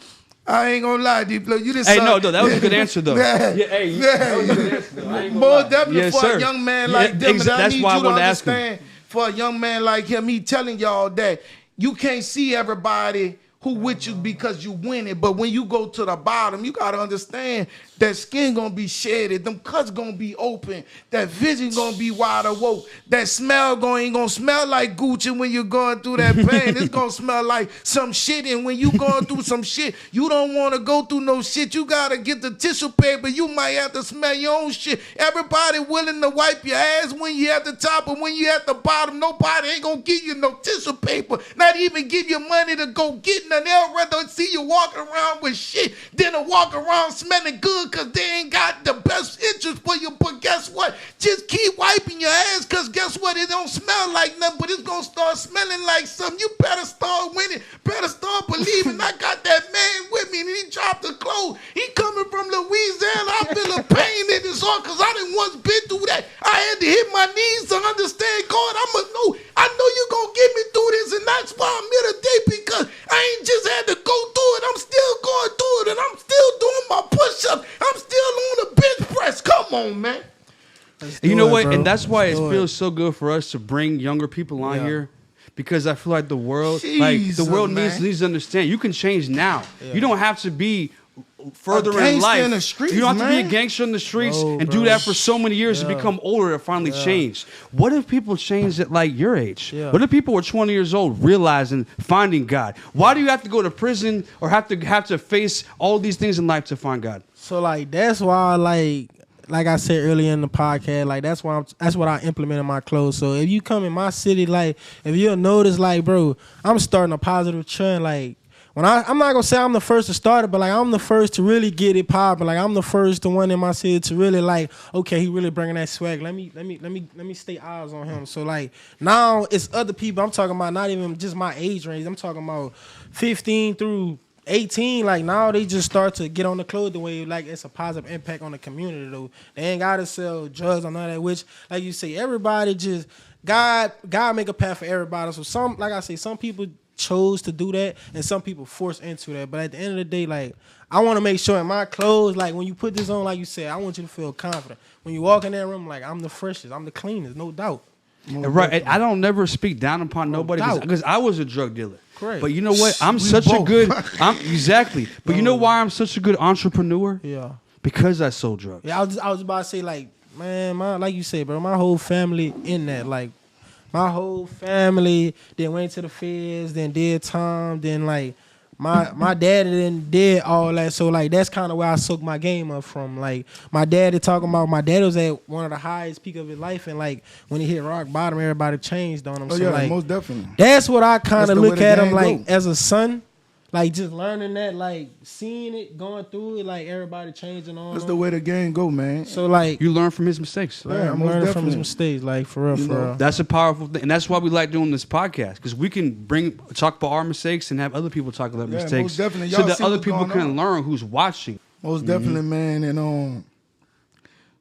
I ain't gonna lie, D Phlo. You just no, that was a good answer though. That was a good answer though. I ain't gonna More lie. definitely Yes, for sir. a young man like them. And I that's need why you I to wanted to ask him. understand, for a young man like him, he telling y'all that you can't see everybody who with you because you win it. But when you go to the bottom, you got to understand that skin going to be shedded. Them cuts going to be open. That vision going to be wide awoke. That smell ain't going to smell like Gucci when you're going through that pain. It's going to smell like some shit. And when you going through some shit, you don't want to go through no shit. You got to get the tissue paper. You might have to smell your own shit. Everybody willing to wipe your ass when you at the top, and when you at the bottom, nobody ain't going to give you no tissue paper. Not even give you money to go get none. They'll rather see you walking around with shit than to walk around smelling good, because they ain't got the best interest for you. But guess what? Just keep wiping your ass, because guess what? It don't smell like nothing, but it's going to start smelling like something. You better start winning. Better start believing. I got that man with me, and he dropped the clothes. He coming from Louisiana. I feel a pain in his heart, because I done once been through that. I had to hit my knees to understand, God, I know you going to get me through this, and that's why I'm here today, because I ain't just had to go through it. I'm still going through it, and I'm still doing my push-ups. I'm still on the bench press. Come on, man. You know what? And that's why it feels so good for us to bring younger people on here, because I feel like the world, needs to understand. You can change now. Yeah. You don't have to be further in life. In the streets, you don't have man. to be a gangster in the streets and do that for so many years to become older to finally change. What if people changed at like your age? Yeah. What if people were 20 years old realizing, finding God? Why do you have to go to prison or have to face all these things in life to find God? So like that's why like I said earlier in the podcast, like that's what I implement in my clothes. So if you come in my city, like if you'll notice, like bro, I'm starting a positive trend. Like when I'm not gonna say I'm the first to start it, but like I'm the first to really get it popping. Like I'm the first one in my city to really like, okay, he really bringing that swag. Let me stay eyes on him. So like now it's other people. I'm talking about not even just my age range. I'm talking about 15 through 18, like now they just start to get on the clothing way, like it's a positive impact on the community though. They ain't gotta sell drugs or none of that, which like you say, everybody just God make a path for everybody. So some, like I say, some people chose to do that and some people forced into that. But at the end of the day, like I want to make sure in my clothes, like when you put this on, like you said, I want you to feel confident. When you walk in that room, like I'm the freshest, I'm the cleanest, no doubt. Right. I don't never speak down upon nobody because I was a drug dealer. Correct. But you know what? I'm such a good exactly. But you know why I'm such a good entrepreneur? Yeah. Because I sold drugs. Yeah, I was about to say, like, man, like you say, bro, my whole family in that. Like, my whole family then went to the feds, then did time, then like my daddy then did all that. So like that's kind of where I soaked my game up from. Like my daddy was at one of the highest peak of his life, and like when he hit rock bottom, everybody changed on him. Oh so yeah, like most definitely. that's what I kind of look at him like go. as a son. Like just learning that, like seeing it, going through it, like everybody changing on. That's the way the game go, man. So like you learn from his mistakes. Yeah, I'm learning from his mistakes, like for real, for real. That's a powerful thing, and that's why we like doing this podcast, because we can talk about our mistakes and have other people talk about mistakes, most definitely. so that other people can learn who's watching. Most definitely, man, and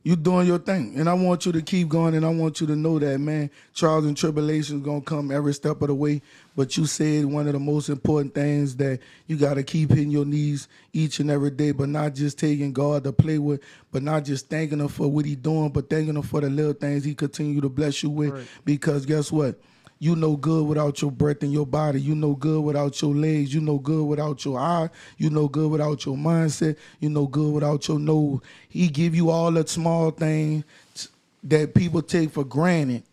you doing your thing, and I want you to keep going, and I want you to know that, man, trials and tribulations gonna come every step of the way. But you said one of the most important things, that you got to keep hitting your knees each and every day, but not just taking God to play with, but not just thanking him for what he doing, but thanking him for the little things he continue to bless you with. Right. Because guess what? You no good without your breath in your body. You no good without your legs. You no good without your eye. You no good without your mindset. You no good without your nose. He give you all the small things that people take for granted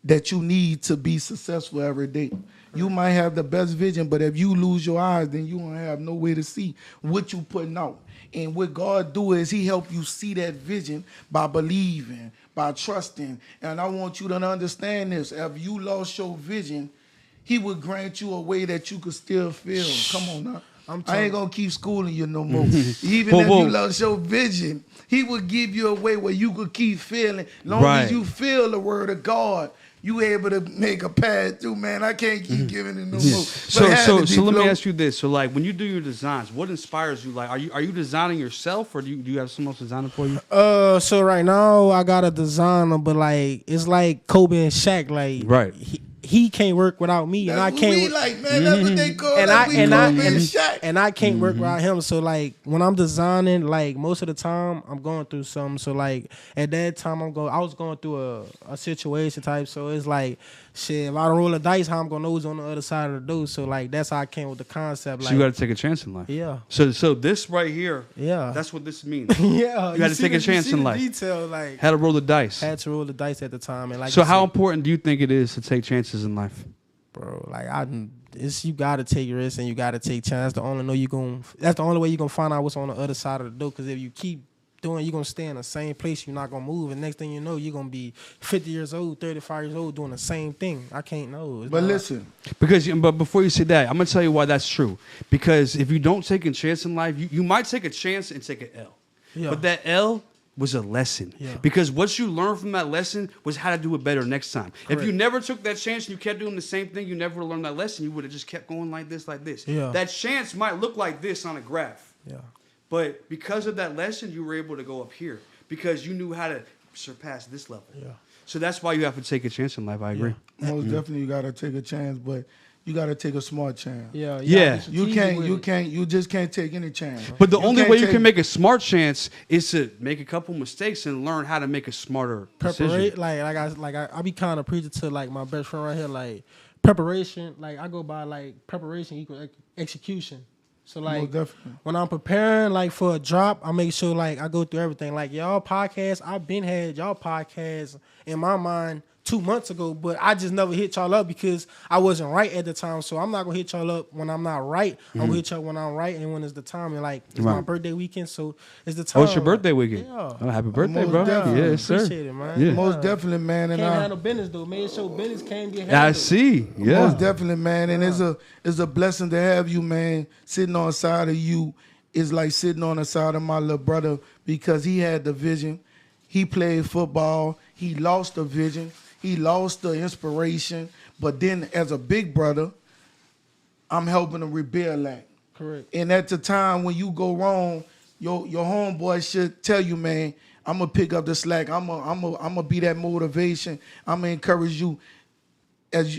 that you need to be successful every day. You might have the best vision, but if you lose your eyes, then you won't have no way to see what you putting out. And what God do is he help you see that vision by believing, by trusting. And I want you to understand this. If you lost your vision, he would grant you a way that you could still feel. Come on now. I ain't going to keep schooling you no more. Even if you lost your vision, he would give you a way where you could keep feeling. Long as you feel the word of God, you able to make a path through, man. I can't keep giving it no more. So let me ask you this. So like when you do your designs, what inspires you? Like are you designing yourself, or do you have someone else designing for you? So right now I got a designer, but like it's like Kobe and Shaq. Like right. he can't work without me, and I That's what can't. we like, man. That's what they call And that. We call being and, shot. and I can't work without him. So like when I'm designing, like most of the time I'm going through something. So like at that time I was going through a situation type. So it's like shit. If I roll the dice, how I'm gonna know who's on the other side of the door. So like that's how I came with the concept. Like, So you got to take a chance in life. Yeah. So this right here. Yeah. That's what this means. Yeah, You got to take a chance in life. Detail, like Had to roll the dice. had to roll the dice at the time, and like So you how said, important do you think it is to take chances in life? bro, like it's you gotta take risks and you gotta take chances. That's the only way you gonna find out what's on the other side of the door. Because if you keep doing, you're gonna stay in the same place. You're not gonna move, and next thing you know, you're gonna be 50 years old, 35 years old, doing the same thing. I can't know. But listen, But before you say that, I'm gonna tell you why that's true. Because if you don't take a chance in life, you might take a chance and take an L. Yeah. But that L was a lesson. Yeah. Because what you learned from that lesson was how to do it better next time. Correct. If you never took that chance and you kept doing the same thing, you never learned that lesson. You would have just kept going like this, like this. Yeah. That chance might look like this on a graph. Yeah. But because of that lesson, you were able to go up here because you knew how to surpass this level. Yeah. So that's why you have to take a chance in life. I agree. most definitely you gotta take a chance, but you gotta take a smart chance. Yeah. Yeah. You just can't take any chance. But the only can't way you take- can make a smart chance is to make a couple mistakes and learn how to make a smarter decision. I be kind of preaching to like my best friend right here, like preparation. Like I go by like preparation equals execution. So like Most definitely. when I'm preparing like for a drop, I make sure like I go through everything. Like y'all podcasts, I've been had y'all podcasts in my mind 2 months ago, but I just never hit y'all up because I wasn't right at the time. So I'm not gonna hit y'all up when I'm not right. I'm gonna hit y'all when I'm right and when it's the time. And like it's my Right. birthday weekend, so it's the time. Oh, it's your birthday weekend. Yeah. Oh, happy birthday, Most bro. definitely. Yeah, sir. Appreciate it, man. Yeah. Most definitely, man. And Can't handle business though. Made sure business can't get handled. I see. Yeah. Most definitely, man. And it's a blessing to have you, man. Sitting on the side of you is like sitting on the side of my little brother because he had the vision. He played football. He lost the vision. He lost the inspiration. But then as a big brother, I'm helping him rebuild that. Correct. And at the time when you go wrong, your homeboy should tell you, man, I'm gonna pick up the slack. I'm gonna be that motivation. I'm gonna encourage you. As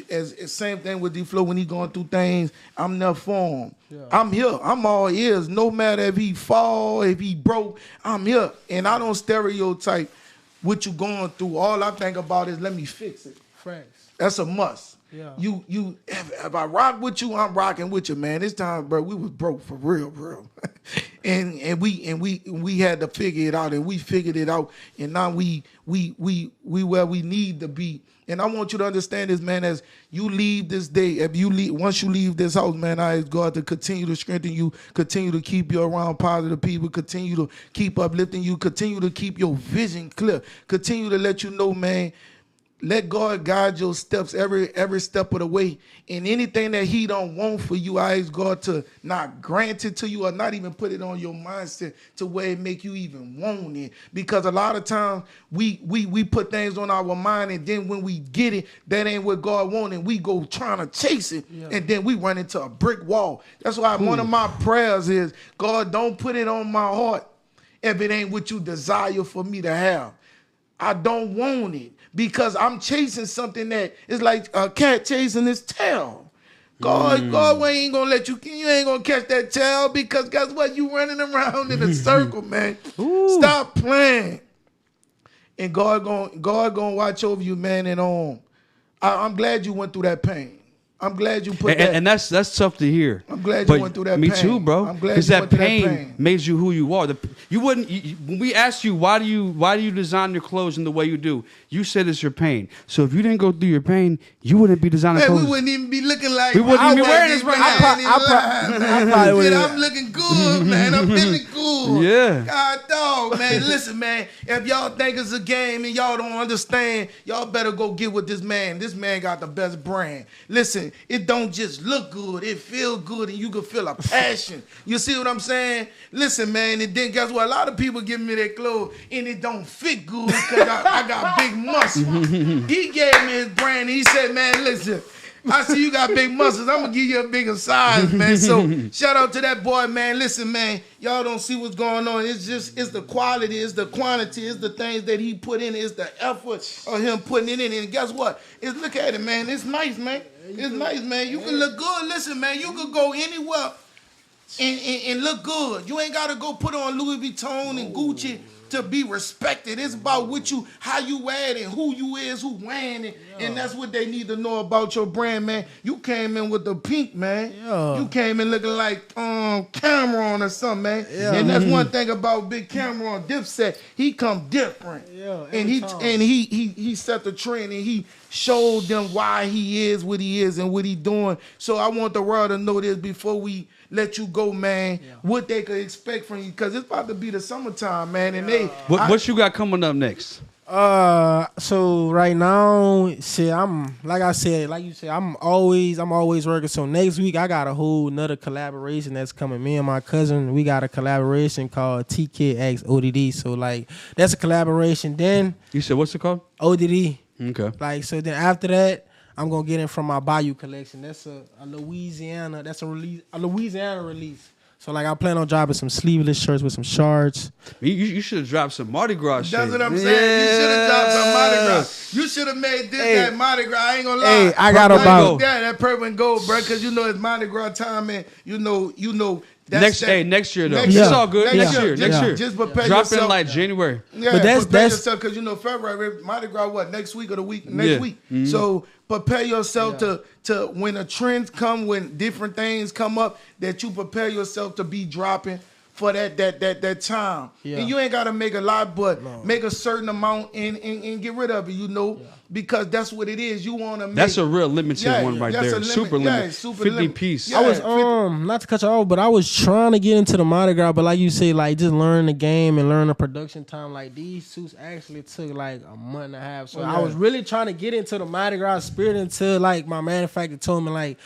same thing with D Phlo when he going through things, I'm there for him. Yeah. I'm here. I'm all ears. No matter if he fall, if he broke, I'm here. And I don't stereotype what you going through. All I think about is let me fix it. Facts. That's a must. Yeah. If I rock with you, I'm rocking with you, man. This time, bro, we was broke for real. and we had to figure it out, and we figured it out, and now we where we need to be. And I want you to understand this, man, as you leave this day, once you leave this house, man, I ask God to continue to strengthen you, continue to keep you around positive people, continue to keep uplifting you, continue to keep your vision clear, continue to let you know, man, let God guide your steps every step of the way. And anything that he don't want for you, I ask God to not grant it to you or not even put it on your mindset to where it make you even want it. Because a lot of times we put things on our mind, and then when we get it, that ain't what God wants, and we go trying to chase it, and then we run into a brick wall. That's why one of my prayers is, God, don't put it on my heart if it ain't what you desire for me to have. I don't want it. Because I'm chasing something that is like a cat chasing its tail. God ain't gonna let you ain't gonna catch that tail because guess what? You running around in a circle, man. Stop playing. And God gonna watch over you, man. And I'm glad you went through that pain. I'm glad you put that. And that's tough to hear. I'm glad you went through that me pain. too, bro. I'm glad because you that went through that pain pain. made you who you are. When we asked you why do you design your clothes in the way you do, you said it's your pain. So if you didn't go through your pain, you wouldn't be designing Man, clothes. we wouldn't even be looking like We wouldn't I even be wearing was this right even now. I probably would've- I'm looking good, man. I'm feeling good. Yeah. God dog, man. Listen, man. If y'all think it's a game and y'all don't understand, y'all better go get with this man. This man got the best brand. Listen, it don't just look good. It feel good, and you can feel a passion. You see what I'm saying? Listen, man. And then guess what? A lot of people give me their clothes, and it don't fit good because I got big muscle. He gave me his brand, and he said, man, listen, I see you got big muscles. I'm gonna give you a bigger size, man. So shout out to that boy, man. Listen, man, y'all don't see what's going on. It's the quality, it's the quantity, it's the things that he put in, it's the effort of him putting it in. And guess what? Look at it, man. It's nice, man. It's nice, man. You can look good. Listen, man, you could go anywhere and look good. You ain't gotta go put on Louis Vuitton and Gucci to be respected. It's about how you wear it and who you is, who wearing it. Yeah. And that's what they need to know about your brand, man. You came in with the pink, man. Yeah. You came in looking like Cameron or something, man. Yeah. And that's one thing about Big Cameron Dipset. He come different. Yeah, and he set the trend and he showed them why he is what he is and what he doing. So I want the world to know this before we let you go, man. Yeah. What they could expect from you, because it's about to be the summertime, man. And what you got coming up next? So right now, shit, like you said, I'm always working. So next week I got a whole nother collaboration that's coming. Me and my cousin, we got a collaboration called TKid X ODD. So like that's a collaboration. Then you said what's it called? ODD. Okay. Like so then after that, I'm gonna get it from my Bayou collection. That's a Louisiana. That's a Louisiana release. So like I plan on dropping some sleeveless shirts with some shards. You should have dropped some Mardi Gras shit. That's what I'm saying. You should have dropped some Mardi Gras. You should have made that Mardi Gras. I ain't gonna lie. Hey, I got about that purple and gold, bro. Because you know it's Mardi Gras time, and you know. Next year though. Next it's all good. Next year. Just prepare Drop yourself. in like January. Yeah, but prepare yourself because you know February Mardi Gras what next week or the week next week. Mm-hmm. So prepare yourself to when the trends come, when different things come up, that you prepare yourself to be dropping for that time. Yeah. And you ain't gotta make a lot, but make a certain amount and get rid of it, because that's what it is. You wanna make that's a real limited one right there. Super limited. 50 piece. I was not to cut you off, but I was trying to get into the Mardi Gras, but like you say, like just learn the game and learn the production time. Like these suits actually took like a month and a half. So I was really trying to get into the Mardi Gras spirit until like my manufacturer told me like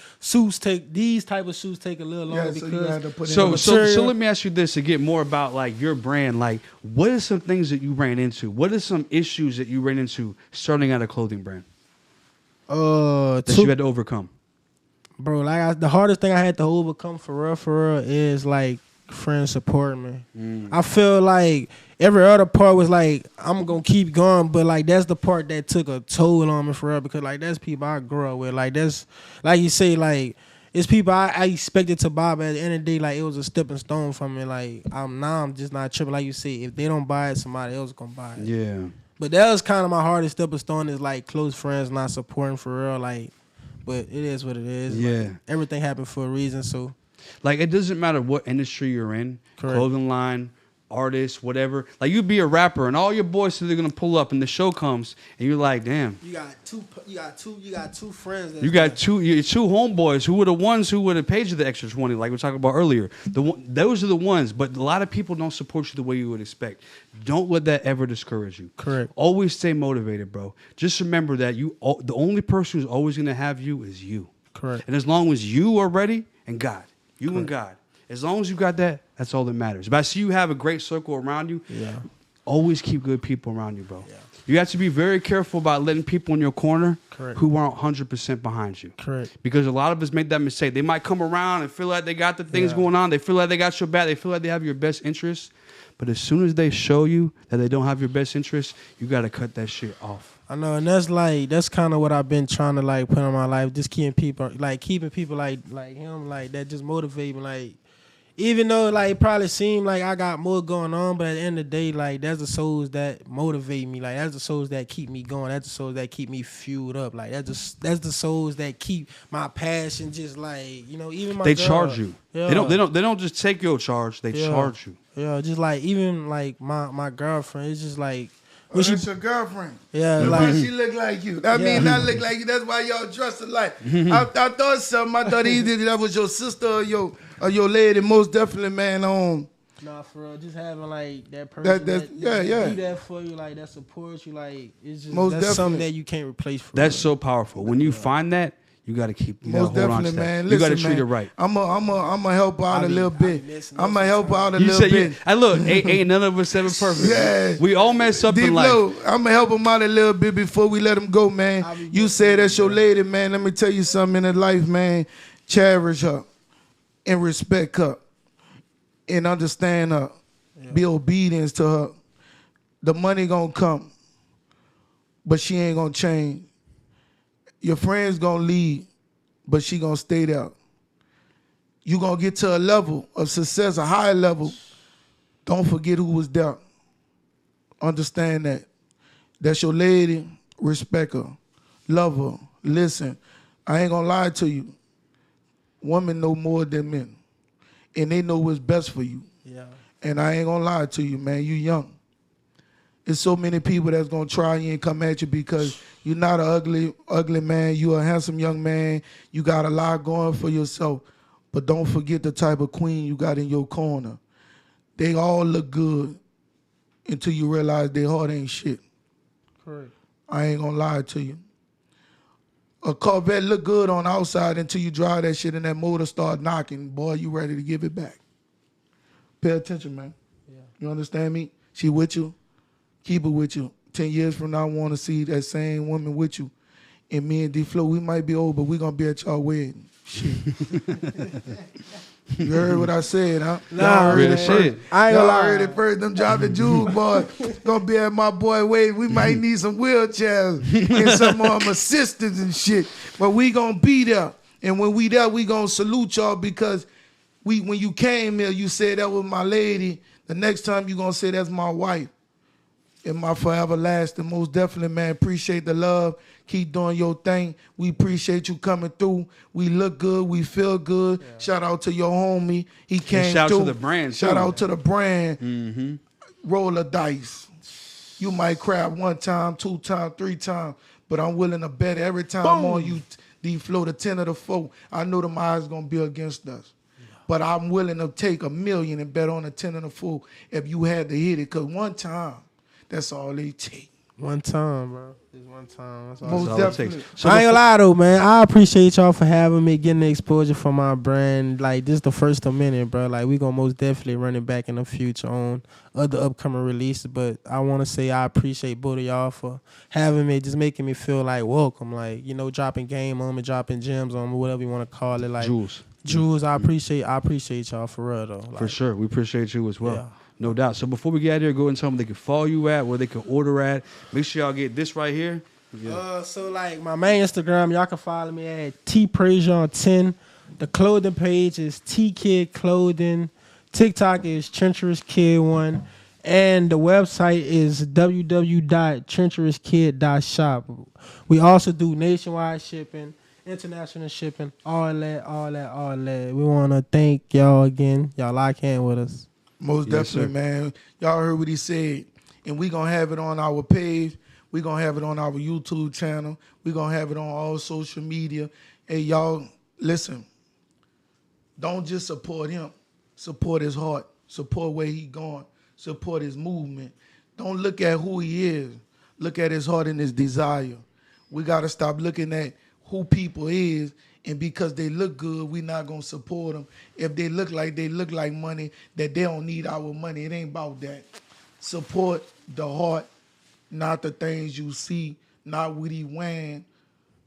these type of suits take a little longer because so let me ask you this to get more about like your brand. Like what are some things that you ran into? What are some issues that you ran into starting out a clothing brand that you had to overcome? Bro, like the hardest thing I had to overcome for real is like friend support, man. I feel like every other part was like I'm gonna keep going, but like that's the part that took a toll on me for real, because like that's people I grew up with. Like that's like you say, like it's people I expected to buy, but at the end of the day, like it was a stepping stone for me. Like I'm just not tripping. Like you say, if they don't buy it, somebody else gonna buy it. Yeah. But that was kind of my hardest stepping stone, is like close friends not supporting for real. Like, but it is what it is. Yeah. Like, everything happened for a reason. So, like, it doesn't matter what industry you're in, correct. Clothing line, artist, whatever. Like, you be a rapper, and all your boys say they're gonna pull up, and the show comes, and you're like, damn. You got two friends. You got two homeboys who were the ones who would have paid you the extra 20, like we were talking about earlier. Those are the ones, but a lot of people don't support you the way you would expect. Don't let that ever discourage you. Correct. Always stay motivated, bro. Just remember that the only person who's always gonna have you is you. Correct. And as long as you are ready, and God, and God. As long as you got that, that's all that matters. But I see you have a great circle around you. Yeah. Always keep good people around you, bro. Yeah. You have to be very careful about letting people in your corner correct. who aren't 100% behind you. Correct. Because a lot of us make that mistake. They might come around and feel like they got the things going on. They feel like they got your back. They feel like they have your best interests. But as soon as they show you that they don't have your best interests, you got to cut that shit off. I know, and that's kind of what I've been trying to like put in my life. Just keeping people like him, like that just motivate me. Like, even though like it probably seemed like I got more going on, but at the end of the day, like that's the souls that motivate me. Like that's the souls that keep me going. That's the souls that keep me fueled up. Like that's the souls that keep my passion just like, even my charge you. Yeah. They don't just take your charge. They charge you. Yeah, just like even like my girlfriend, it's just like that's your girlfriend. Yeah, like she look like you. I mean, not look like you. That's why y'all dressed alike. I thought something. I thought either that was your sister or your lady. Most definitely, man. Nah, for real, just having like that person that be there for you, like that supports you, like it's just that's something that you can't replace. That's so powerful. When you find that, You got to keep. You Most gotta hold on definitely, to that. man. You got to Listen, treat man, it right. I'm a help out a little bit. I'm a help out a You little said, bit. hey, look, ain't none of us ever perfect. Yeah. We all mess up D in life. Phlo, I'm gonna help him out a little bit before we let him go, man. You said that's your lady, man. Let me tell you something in her life, man. Cherish her and respect her and understand her. Yeah. Be obedient to her. The money gonna come, but she ain't gonna change. Your friends gonna leave, but she gonna stay there. You gonna get to a level of success, a higher level. Don't forget who was there. Understand that. That's your lady. Respect her. Love her. Listen, I ain't gonna lie to you. Women know more than men. And they know what's best for you. Yeah. And I ain't gonna lie to you, man. You young. There's so many people that's gonna try you and come at you because you're not an ugly man. You're a handsome young man. You got a lot going for yourself. But don't forget the type of queen you got in your corner. They all look good until you realize their heart ain't shit. Correct. I ain't gonna lie to you. A Corvette look good on the outside until you drive that shit and that motor start knocking. Boy, you ready to give it back. Pay attention, man. Yeah. You understand me? She with you. Keep it with you. 10 years from now, I want to see that same woman with you. And me and D Phlo, we might be old, but we going to be at y'all wedding. Shit. You heard what I said, huh? Nah, real shit. I ain't gonna lie. Heard it first. Them dropping jewels, boy. Gonna be at my boy wedding. We might need some wheelchairs and some assistants and shit. But we gonna be there. And when we there, we gonna salute y'all because when you came here, you said that was my lady. The next time you gonna say that's my wife. And my forever lasting. Most definitely, man. Appreciate the love. Keep doing your thing. We appreciate you coming through. We look good. We feel good. Yeah. Shout out to your homie. He came through. Shout out to the brand, too. Shout out to the brand. Mm-hmm. Roll the dice. You might crab 1 time, 2 times, 3 times, but I'm willing to bet every time I'm on you, D Phlo, the 10 or the 4. I know them eyes going to be against us. But I'm willing to take $1 million and bet on the 10 and the 4 if you had to hit it. Because 1 time, that's all they take. 1 time, bro. Just 1 time. That's all. Most definitely. So I ain't gonna lie though, man. I appreciate y'all for having me, getting the exposure for my brand. Like, this is the first of many, bro. Like, we gonna most definitely run it back in the future on other upcoming releases. But I want to say I appreciate both of y'all for having me, just making me feel like welcome. Like, you know, dropping game on me, dropping gems on me, whatever you want to call it. Like Jules, I appreciate y'all for real though. Like, for sure, we appreciate you as well. Yeah. No doubt. So before we get out of here, go and tell them they can follow you at, where they can order at. Make sure y'all get this right here. Yeah. So like my main Instagram, y'all can follow me at Treacherous10. The clothing page is TKid Clothing. TikTok is Treacherous Kid 1. And the website is www.treacherouskid.shop. We also do nationwide shipping, international shipping, all that. We want to thank y'all again. Y'all lock in with us. Most definitely, man. Y'all heard what he said. And we going to have it on our page. We going to have it on our YouTube channel. We going to have it on all social media. Hey, y'all, listen. Don't just support him. Support his heart. Support where he going. Support his movement. Don't look at who he is. Look at his heart and his desire. We got to stop looking at who people is, and because they look good, we not going to support them. If they look like money, that they don't need our money. It ain't about that. Support the heart, not the things you see, not what he wearing,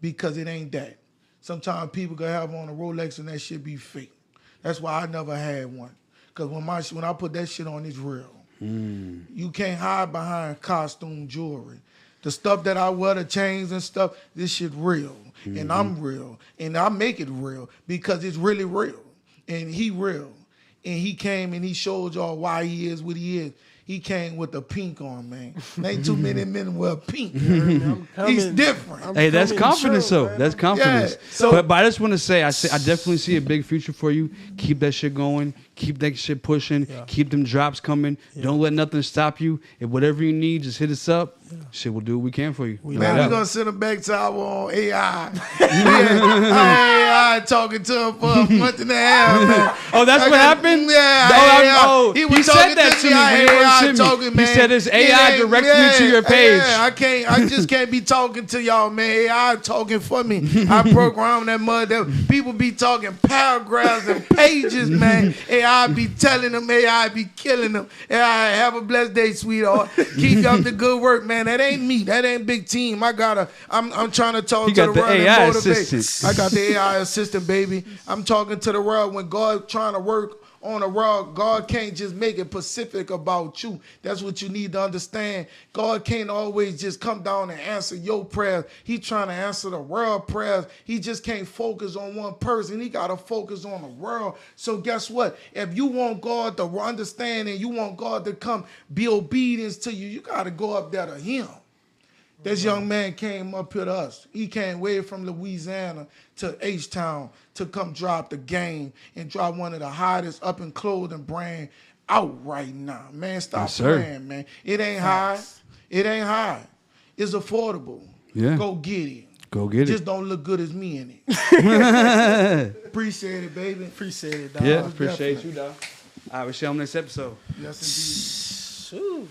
because it ain't that. Sometimes people can have on a Rolex and that shit be fake. That's why I never had one. Because when I put that shit on, it's real. You can't hide behind costume jewelry. The stuff that I wear, the chains and stuff, this shit real. And I'm real. And I make it real because it's really real. And he real. And he came and he showed y'all why he is what he is. He came with the pink on, man. Ain't too many men wear pink. He's different. Hey, that's confidence, though. That's confidence. Yeah, so, but I just want to say, I definitely see a big future for you. Keep that shit going. Keep that shit pushing. Yeah. Keep them drops coming. Yeah. Don't let nothing stop you. If whatever you need, just hit us up. Shit, we'll do what we can for you. Man, we're going to send him back to our own AI. AI talking to him for a month and a half, man. Oh, that's what happened? Yeah. He said that to me. He said his AI directed me to your page. I just can't be talking to y'all, man. AI talking for me. I program that mother. People be talking paragraphs and pages, man. AI be telling them, AI be killing them. AI, have a blessed day, sweetheart. Keep up the good work, man. That ain't me. That ain't big team. I'm trying to talk to the world and motivate. I got the AI assistant, baby. I'm talking to the world. When God trying to work on the world, God can't just make it specific about you. That's what you need to understand. God can't always just come down and answer your prayers. He trying to answer the world prayers. He just can't focus on one person. He got to focus on the world. So guess what? If you want God to understand and you want God to come be obedience to you, you got to go up there to him. This young man came up here to us. He came way from Louisiana to H-Town to come drop the game and drop one of the hottest up-and clothing brand out right now. Man, stop playing, man. It ain't high. It ain't high. It's affordable. Yeah. Go get it. Go get it. Just don't look good as me in it. Appreciate it, baby. Appreciate it, dog. Yeah, appreciate you, dog. All right, we'll see you on the next episode. Yes, indeed. Shoot.